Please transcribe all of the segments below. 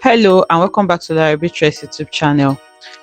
Hello and welcome back to the LarryB YouTube channel.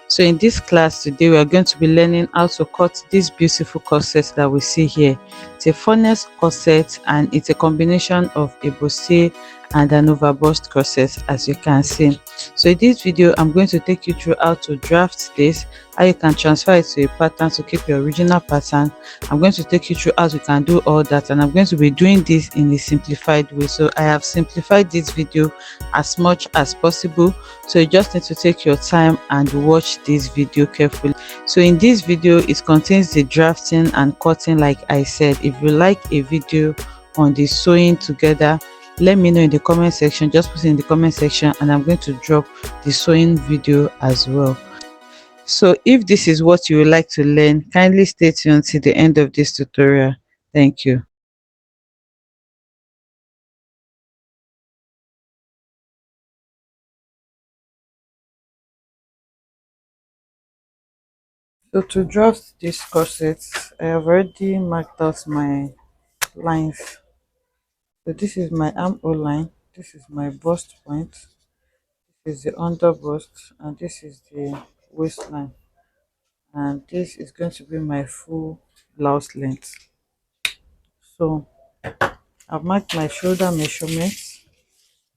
So in this class today we are going to be learning how to cut this beautiful corset that we see here. It's a funnest corset and it's a combination of a bustier and an overbust corset, as you can see. So in this video I'm going to take you through how to draft this, how you can transfer it to a pattern to keep your original pattern. I'm going to take you through how you can do all that, and I'm going to be doing this in a simplified way. So I have simplified this video as much as possible, so you just need to take your time and watch this video carefully. So in this video it contains the drafting and cutting. Like I said, if you like a video on the sewing together, let me know in the comment section. Just put it in the comment section and I'm going to drop the sewing video as well. So if this is what you would like to learn, kindly stay tuned till the end of this tutorial. Thank you. So to draft this corset, I have already marked out my lines. So this is my armhole line, this is my bust point, this is the under bust, and this is the waistline, and this is going to be my full blouse length. So I've marked my shoulder measurements.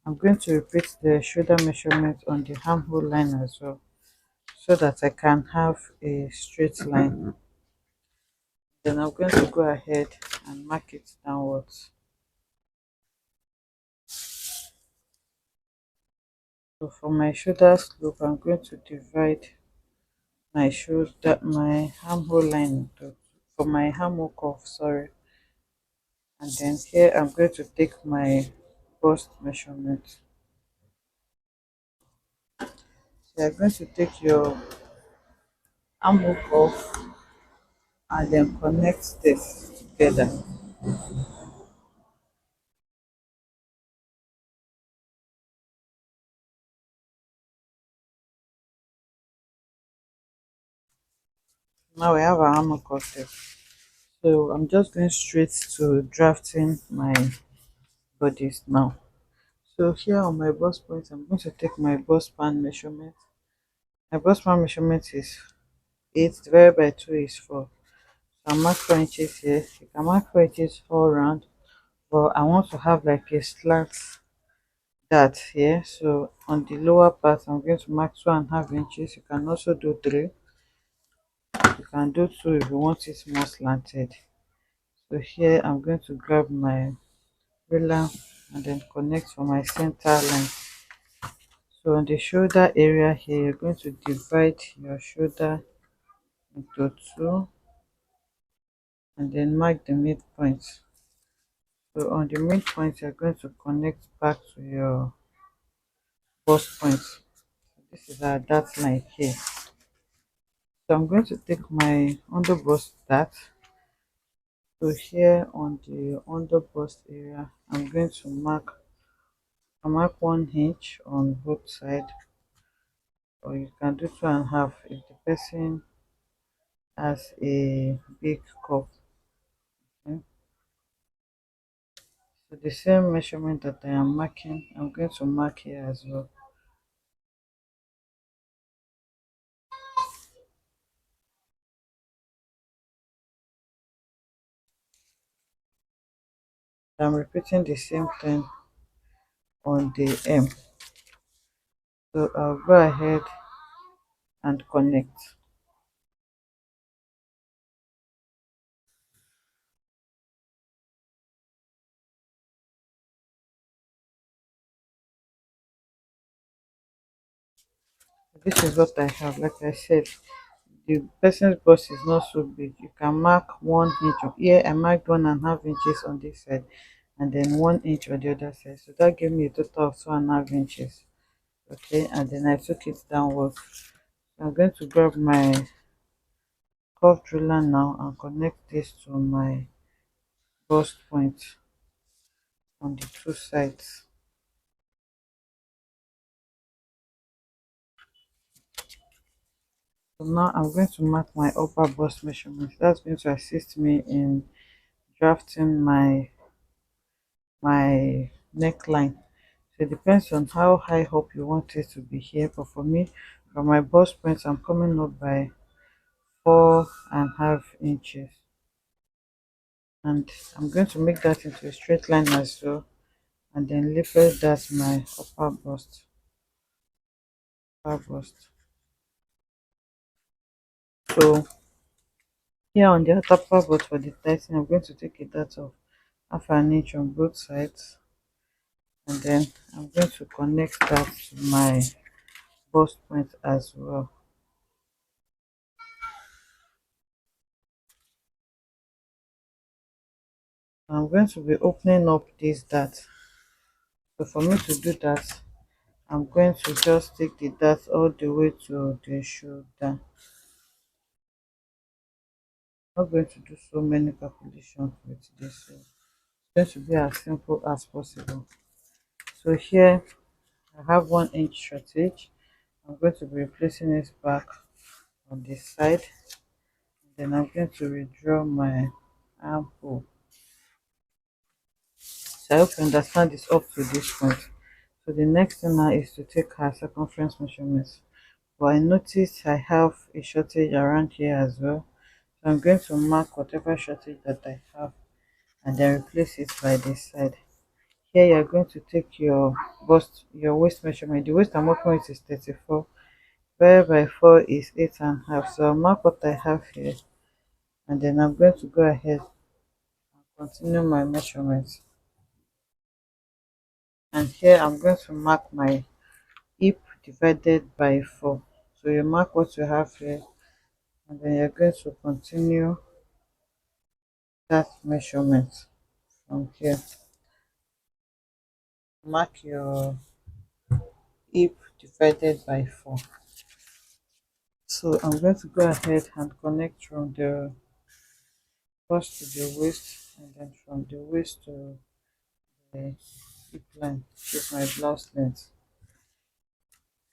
I'm going to repeat the shoulder measurement on the armhole line as well, so that I can have a straight line. Then I'm going to go ahead and mark it downwards. So for my shoulder slope, I'm going to divide my armhole line for my armhole curve, sorry. And then here I'm going to take my bust measurement. So you're going to take your armhole curve and then connect this together. Now we have our armhole curve. So I'm just going straight to drafting my bodies now. So here on my bust point, I'm going to take my bust span measurement. My bust span measurement is 8 divided by 2 is 4. So I mark 4 inches here. You can mark 4 inches all around, but I want to have like a slant dart here. So on the lower part, I'm going to mark 2.5 inches. You can also do 3. You can do 2 if you want it more slanted. So here I'm going to grab my ruler and then connect for my center line. So on the shoulder area here, you're going to divide your shoulder into 2 and then mark the midpoint. So on the midpoint, you're going to connect back to your bust point. So this is our dart line here. So I'm going to take my under bust dart. So here on the under bust area, I'm going to mark 1 inch on both sides, or you can do 2.5 if the person has a big cup. Okay. So the same measurement that I am marking, I'm going to mark here as well. I'm repeating the same thing on the M. So I'll go ahead and connect. This is what I have. Like I said, the person's bust is not so big. You can mark 1 inch here. I marked 1.5 inches on this side and then 1 inch on the other side. So that gave me a total of 2.5 inches. Okay, and then I took it downwards. I'm going to grab my curved ruler now and connect this to my bust point on the 2 sides. So now I'm going to mark my upper bust measurement. That's going to assist me in drafting my neckline. So it depends on how high up you want it to be here. But for me, from my bust point, I'm coming up by 4.5 inches. And I'm going to make that into a straight line as well. And then label that my upper bust. Upper bust. So here on the upper bust for the tightening, I'm going to take a dart of 1/2 inch on both sides. And then I'm going to connect that to my bust point as well. I'm going to be opening up this dart. So for me to do that, I'm going to just take the dart all the way to the shoulder. I'm not going to do so many calculations with this. So it's going to be as simple as possible. So here I have 1 inch shortage. I'm going to be replacing it back on this side. Then I'm going to redraw my armhole. So I hope you understand this up to this point. So the next thing now is to take her circumference measurements. But I noticed I have a shortage around here as well. So I'm going to mark whatever shortage that I have and then replace it by this side. Here you're going to take your your waist measurement. The waist I'm working with is 34. 5/4 is 8.5. So I'll mark what I have here and then I'm going to go ahead and continue my measurements. And here I'm going to mark my hip divided by 4. So you mark what you have here and then you're going to continue that measurement from here. Mark your hip divided by 4. So I'm going to go ahead and connect from the bust to the waist and then from the waist to the hip line, which is my blouse length.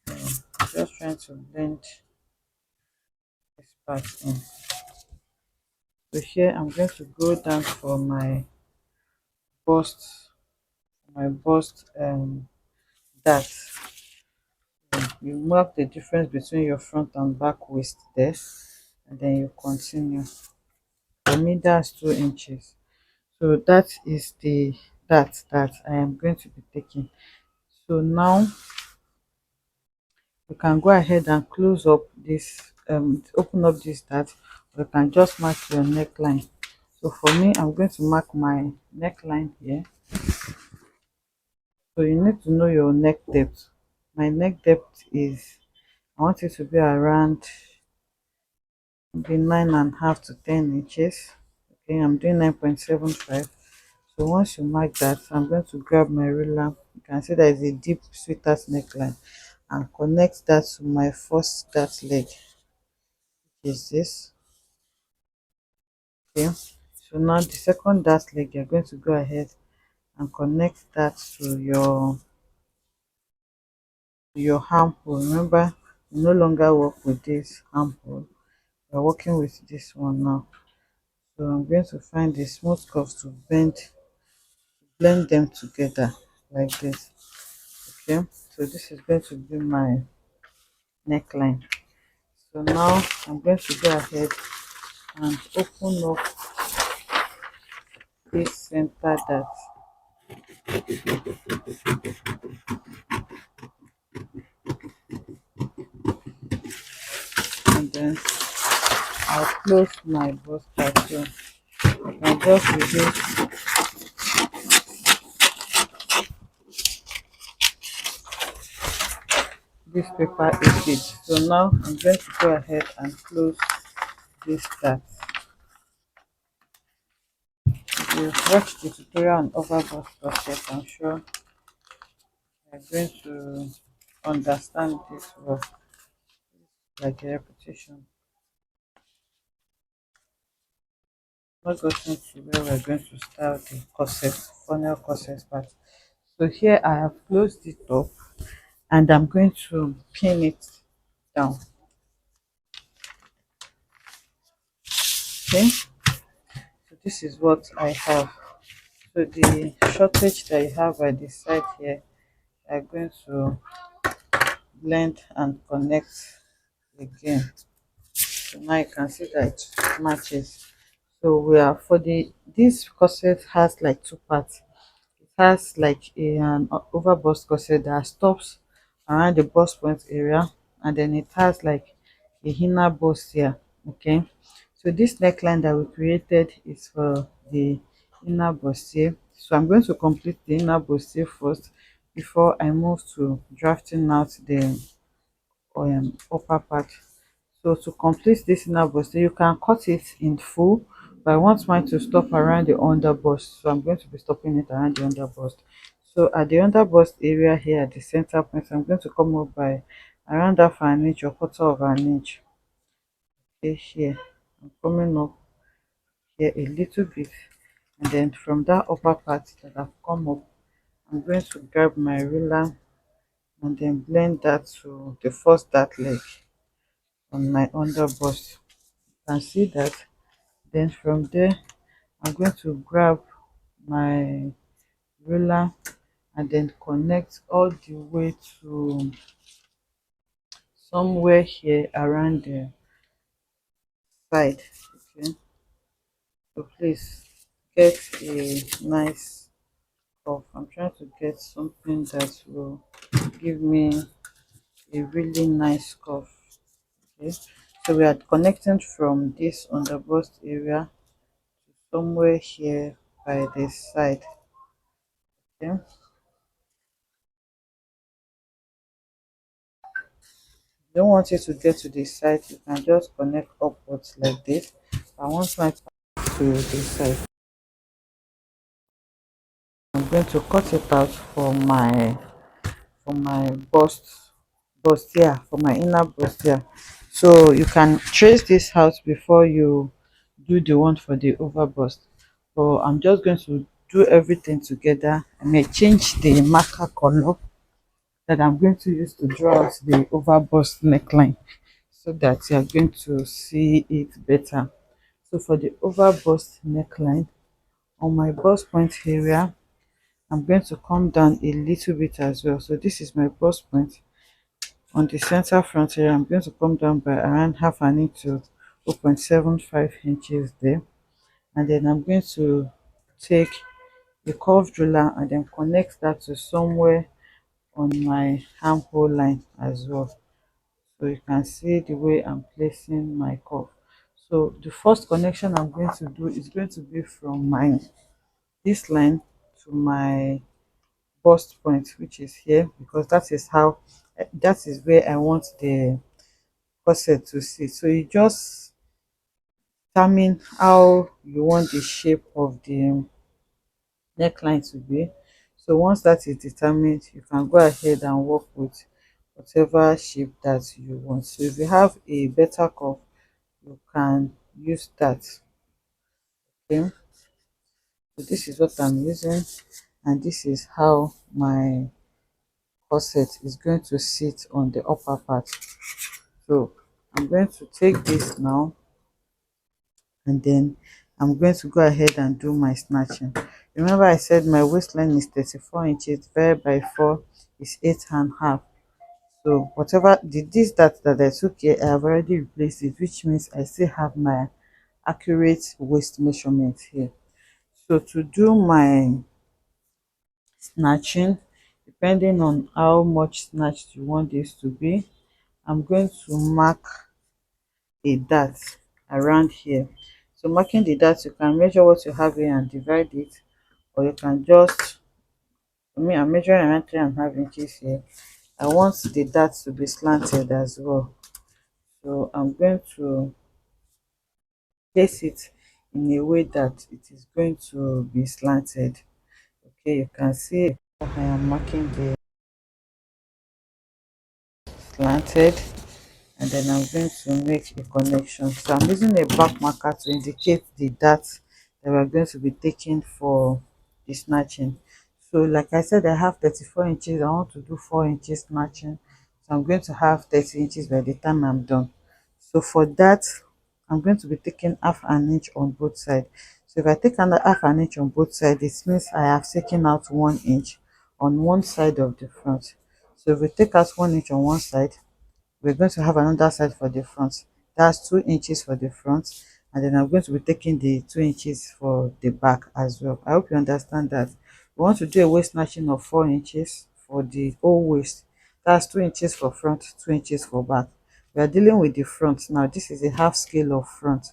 Just trying to blend this part in. So here I'm going to go down for bust, my bust dart. You mark the difference between your front and back waist there, and then you continue. For me, that's 2 inches. So that is the that I am going to be taking. So now you can go ahead and close up this open up this dart, or you can just mark your neckline. So for me, I'm going to mark my neckline here. So you need to know your neck depth. My neck depth is, I want it to be around maybe 9.5 to 10 inches. Okay, I'm doing 9.75. So once you mark that, I'm going to grab my ruler. You can see that is a deep sweetheart neckline and connect that to my first dart leg, which is this. Okay, so now the second dart leg, you're going to go ahead and connect that to your armhole. Remember, you no longer work with this armhole, you're working with this one now. So I'm going to find the smooth curves to blend them together like this. Okay, so this is going to be my neckline. So now I'm going to go ahead and open up this center dart, and then I'll close my bust part. So I just reduce this paper a bit. So now I'm going to go ahead and close this dart. If you've watched the tutorial on overbust corset, I'm sure you're going to understand this well, like a repetition. Not gotten to where we're going to start the corset, funnel corset part. So here I have closed it up and I'm going to pin it down. Okay, so this is what I have. So the shortage that you have by the side here, I'm going to blend and connect again. So now you can see that it matches. So we are for the this corset has like two parts. It has like an overbust corset that stops around the bust point area, and then it has like a inner bust here. Okay, so this neckline that we created is for the inner bustier. So I'm going to complete the inner bustier first before I move to drafting out the upper part. So to complete this inner bust, you can cut it in full, but I want mine to stop around the under bust, so I'm going to be stopping it around the under bust. So at the under bust area here at the center point, I'm going to come up by around half an inch or quarter of an inch. Okay, here I'm coming up here a little bit, and then from that upper part that I've come up, I'm going to grab my ruler and then blend that to the first dart leg on my under bust. You can see that. Then from there, I'm going to grab my ruler and then connect all the way to somewhere here around the side. Okay, so please get a nice cuff. I'm trying to get something that will give me a really nice cuff. Okay, so we are connecting from this underbust area to somewhere here by the side. Okay, don't want it to get to the side, you can just connect upwards like this. I want my part to the side. I'm going to cut it out for my bust here, for my inner bust here. So you can trace this out before you do the one for the over bust. So I'm just going to do everything together. I may change the marker color that I'm going to use to draw out the over bust neckline, so that you are going to see it better. So for the over bust neckline, on my bust point area, I'm going to come down a little bit as well. So this is my bust point. On the center front area, I'm going to come down by around half an inch to 0.75 inches there. And then I'm going to take a curved ruler and then connect that to somewhere on my armhole line as well. So you can see the way I'm placing my curve. So the first connection I'm going to do is going to be from my this line to my bust point, which is here, because that is where I want the corset to sit. So you just determine how you want the shape of the neckline to be. So once that is determined, you can go ahead and work with whatever shape that you want. So if you have a better curve, you can use that. Okay, so this is what I'm using, and this is how my corset is going to sit on the upper part. So I'm going to take this now, and then I'm going to go ahead and do my snatching. Remember I said my waistline is 34 inches divided by 4 is 8.5. So whatever the this that I took here, I have already replaced it, which means I still have my accurate waist measurement here. So to do my snatching, depending on how much snatched you want this to be, I'm going to mark a dart around here. So marking the dart, you can measure what you have here and divide it, or you can just, for me I'm measuring around 3.5 inches here. I want the dart to be slanted as well, so I'm going to place it in a way that it is going to be slanted. Okay, you can see I am marking the slanted, and then I'm going to make a connection. So I'm using a back marker to indicate the dart that we're going to be taking for the snatching. So like I said, I have 34 inches. I want to do 4 inches snatching, so I'm going to have 30 inches by the time I'm done. So for that, I'm going to be taking half an inch on both sides. So if I take another half an inch on both sides, it means I have taken out 1 inch on one side of the front. So if we take out 1 inch on one side, we're going to have another side for the front. That's 2 inches for the front, and then I'm going to be taking the 2 inches for the back as well. I hope you understand that. We want to do a waist matching of 4 inches for the whole waist. That's 2 inches for front, 2 inches for back. We are dealing with the front now. This is a half scale of front,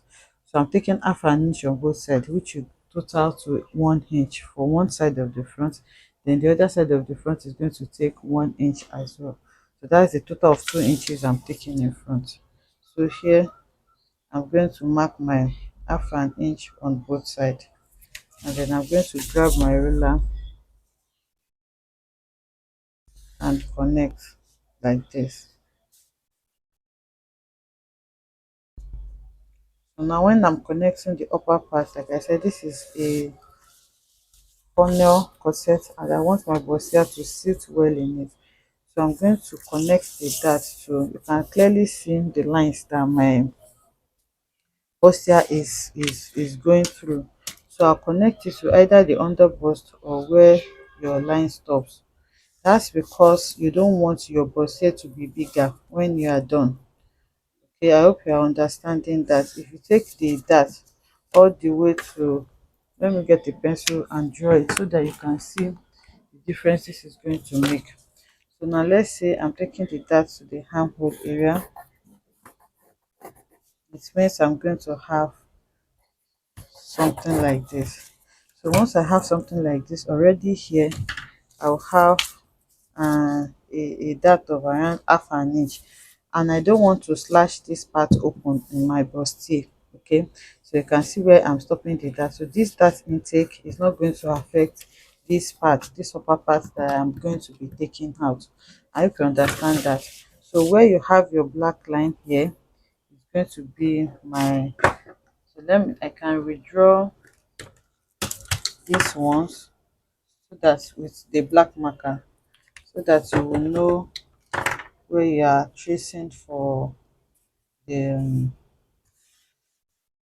so I'm taking half an inch on both sides, which will total to 1 inch for one side of the front. Then the other side of the front is going to take 1 inch as well. So that's a total of 2 inches I'm taking in front. So here I'm going to mark my half an inch on both sides, and then I'm going to grab my ruler and connect like this. So now when I'm connecting the upper part, like I said, this is a funnel corset and I want my bustier to sit well in it. So I'm going to connect the dart, so you can clearly see the lines that my bustier is going through. So I'll connect it to either the under bust or where your line stops. That's because you don't want your bustier to be bigger when you are done. Okay, I hope you are understanding that. If you take the dart all the way to, let me get the pencil and draw it so that you can see the differences it's going to make. So now let's say I'm taking the dart to the armhole area. It means I'm going to have something like this. So once I have something like this already here, I'll have a dart of around half an inch, and I don't want to slash this part open in my bustier. Okay, so you can see where I'm stopping the dart. So this dart intake is not going to affect this part, this upper part that I'm going to be taking out. I hope you understand that. So where you have your black line here is going to be my, so let me, I can redraw these ones so that with the black marker, so that you will know where you are tracing the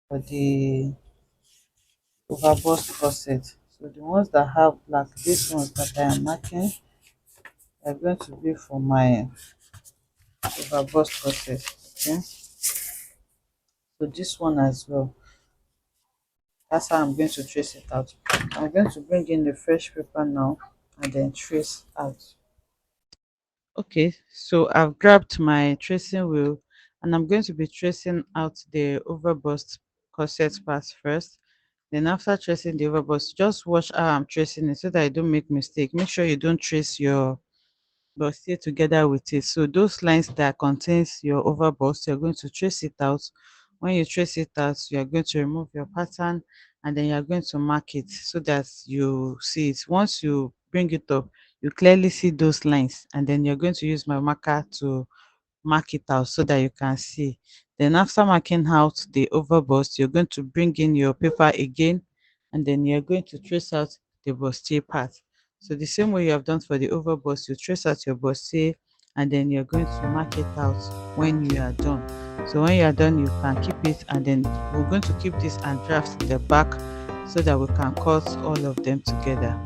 for the overbust corset. So the ones that have black, these ones that I am marking, are going to be for my overbust corset. Okay, so this one as well, that's how I'm going to trace it out. I'm going to bring in the fresh paper now and then trace out. Okay, so I've grabbed my tracing wheel and I'm going to be tracing out the overbust corset part first. Then after tracing the overbust, just watch how I'm tracing it so that I don't make mistake. Make sure you don't trace your bustier together with it. So those lines that contains your overbust, you're going to trace it out. When you trace it out, you are going to remove your pattern and then you're going to mark it so that you see it. Once you bring it up, you clearly see those lines, and then you're going to use my marker to mark it out so that you can see. Then after marking out the overbust, you're going to bring in your paper again, and then you're going to trace out the bustier part. So the same way you have done for the overbust, you trace out your bustier and then you're going to mark it out when you are done. So when you are done, you can keep it, and then we're going to keep this and draft the back so that we can cut all of them together.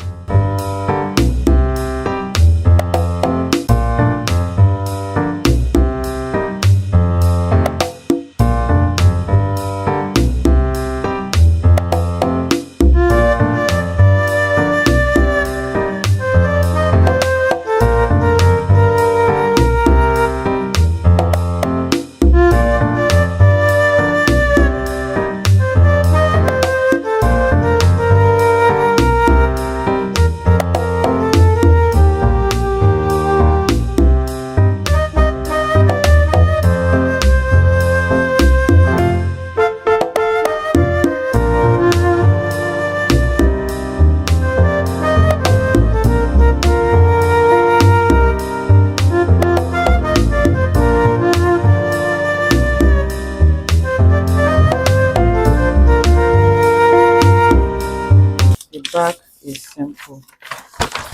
The back is simple.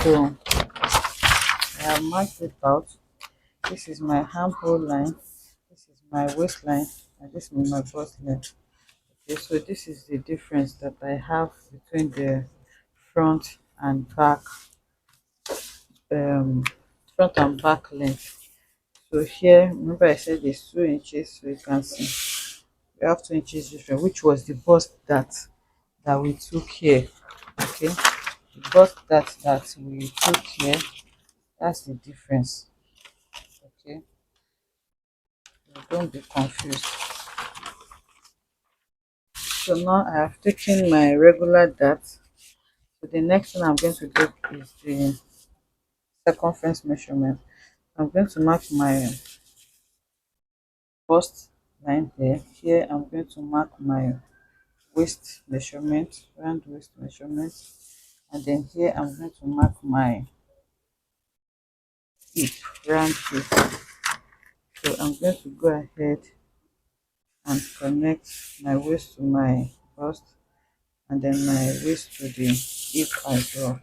So I have marked it out. This is my armhole line, this is my waistline, and this is my bust line. Okay, so this is the difference that I have between the front and back um front and back length. So here, remember I said it's 2 inches, so you can see we have 2 inches difference, which was the bust that we took here. Okay, the bust that we took here, that's the difference. Okay, so don't be confused. So now I have taken my regular dart. So the next thing I'm going to do is the circumference measurement. I'm going to mark my bust line here. Here I'm going to mark my waist measurement, round waist measurement, and then here I'm going to mark my hip, round hip. So I'm going to go ahead and connect my waist to my bust, and then my waist to the hip as well.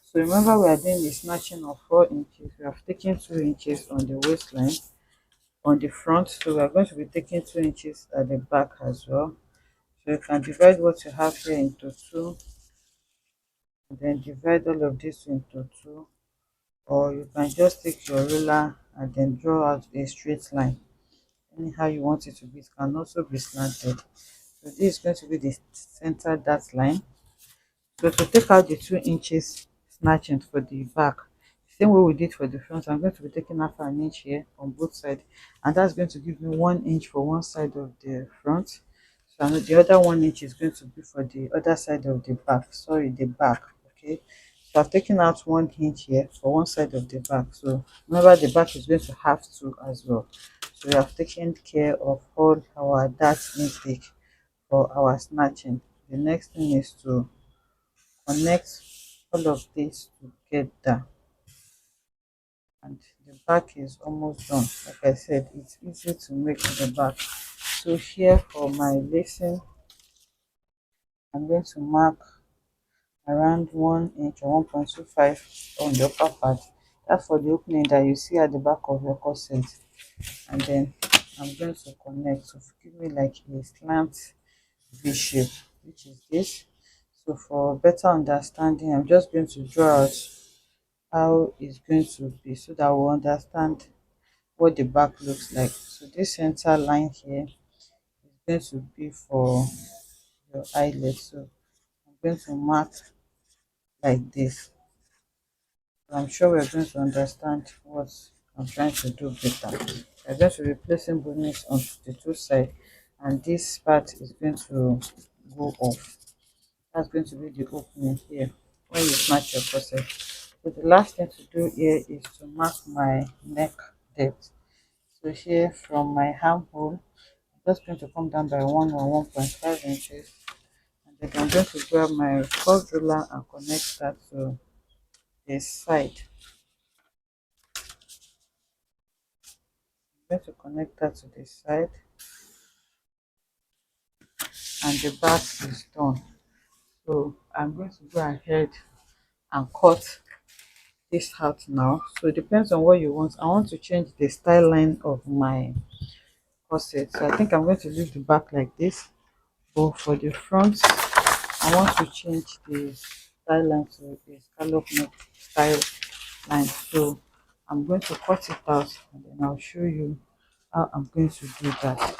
So remember we are doing the snatching of 4 inches. We have taken 2 inches on the waistline on the front, so we are going to be taking 2 inches at the back as well. So you can divide what you have here into two, and then divide all of this into two, or you can just take your ruler and then draw out a straight line. Anyhow you want it to be, it can also be slanted. So this is going to be the center dart line. So to take out the 2 inches snatching for the back, same way we did for the front, I'm going to be taking half an inch here on both sides, and that's going to give me 1 inch for one side of the front. So I know the other 1 inch is going to be for the other side of the back, sorry, the back. Okay, so I've taken out 1 inch here for one side of the back. So remember the back is going to have two as well. So we have taken care of all our dart intake for our snatching. The next thing is to connect all of this together, and the back is almost done. Like I said, it's easy to make the back. So here for my lacing, I'm going to mark around 1 inch or 1.25 on the upper part. That's for the opening that you see at the back of your corset. And then I'm going to connect to give me like a slant V shape, which is this. So for better understanding, I'm just going to draw out how it's going to be so that we'll understand what the back looks like. So this center line here is going to be for your eyelet. So I'm going to mark like this. I'm sure we're going to understand what I'm trying to do better. I'm going to be placing bonnets on the two sides, and this part is going to go off. That's going to be the opening here when you snatch your corset. So the last thing to do here is to mark my neck depth. So here from my armhole, I'm just going to come down by 1 or 1.5 inches, and then I'm going to grab my curved ruler and connect that to this side. I'm going to connect that to the side, and the back is done. So I'm going to go ahead and cut this out now. So it depends on what you want. I want to change the style line of my corset, so I think I'm going to leave the back like this, but for the front I want to change the style line to a scallop neck style line. So I'm going to cut it out, and then I'll show you how I'm going to do that.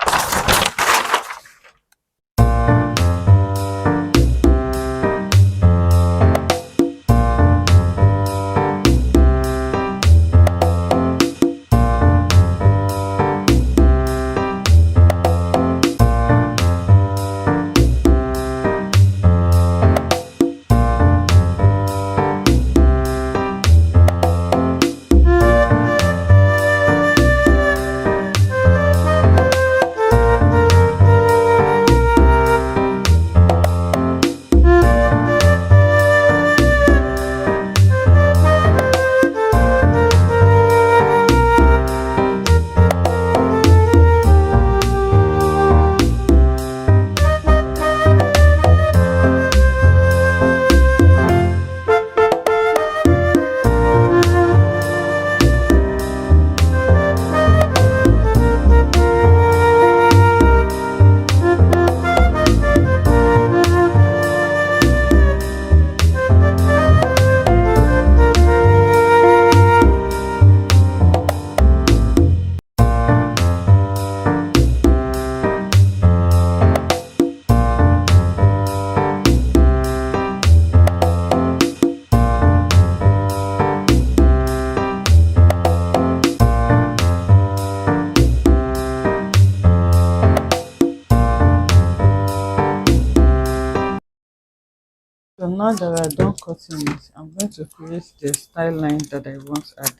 now that we're done cutting it, I'm going to create the style line that I want at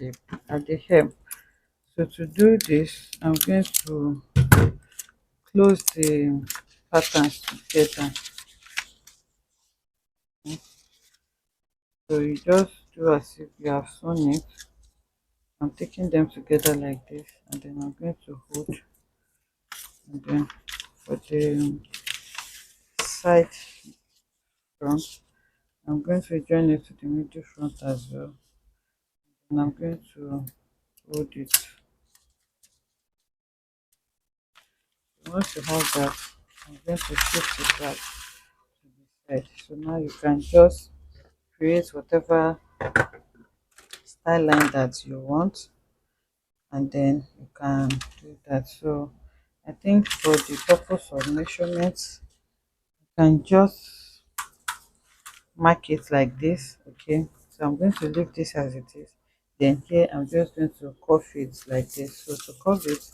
the hem. So to do this, I'm going to close the patterns together. So you just do as if you have sewn it. I'm taking them together like this, and then I'm going to hold, and then for the side front, I'm going to join it to the middle front as well, and I'm going to hold it. Once you have that, I'm going to shift it back to the side. So now you can just create whatever style line that you want, and then you can do that. So I think for the purpose of measurements, you can just mark it like this. Okay, so I'm going to leave this as it is. Then here I'm just going to curve it like this. So to curve it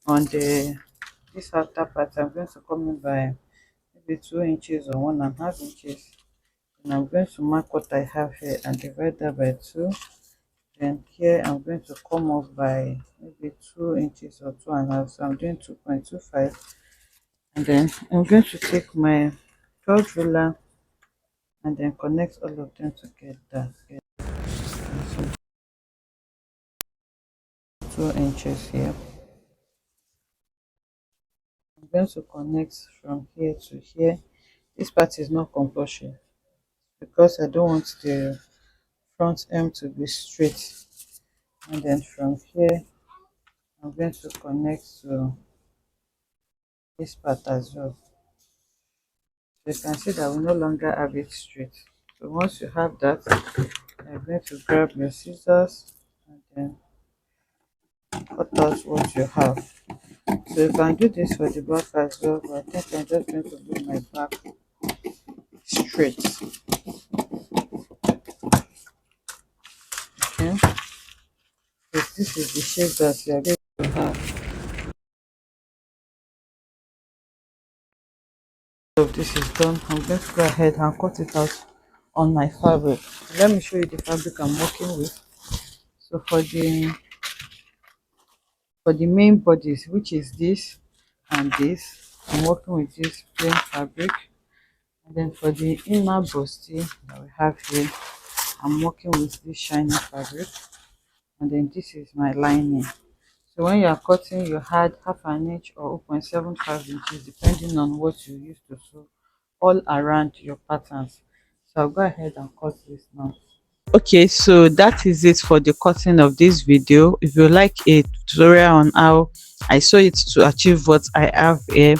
on the this outer part, I'm going to come in by maybe 2 inches or 1.5 inches, and I'm going to mark what I have here and divide that by 2. Then here I'm going to come off by maybe 2 inches or 2.5, so I'm doing 2.25. And then I'm going to take my third ruler and then connect all of them together. So 2 inches here. I'm going to connect from here to here. This part is not compulsory because I don't want the front hem to be straight. And then from here I'm going to connect to this part as well. So you can see that we no longer have it straight. So once you have that, you're going to grab your scissors and then cut out what you have. So you can do this for the back as well, but I think I'm just going to do my back straight. Okay, so this is the shape that you are going to have. So this is done. I'm going to go ahead and cut it out on my fabric. Let me show you the fabric I'm working with. So for the main bodies, which is this and this, I'm working with this plain fabric. And then for the inner busty that we have here, I'm working with this shiny fabric. And then this is my lining. So when you are cutting, you add 1/2 inch or 0.75 inches depending on what you use to sew all around your patterns. So I'll go ahead and cut this now. Okay, so that is it for the cutting of this video. If you like a tutorial on how I sew it to achieve what I have here,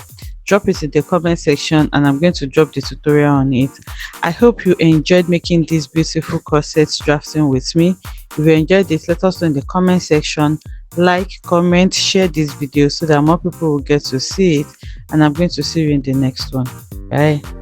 drop it in the comment section and I'm going to drop the tutorial on it. I hope you enjoyed making this beautiful corset drafting with me. If you enjoyed it, let us know in the comment section. Like, comment, share this video so that more people will get to see it, and I'm going to see you in the next one. Bye.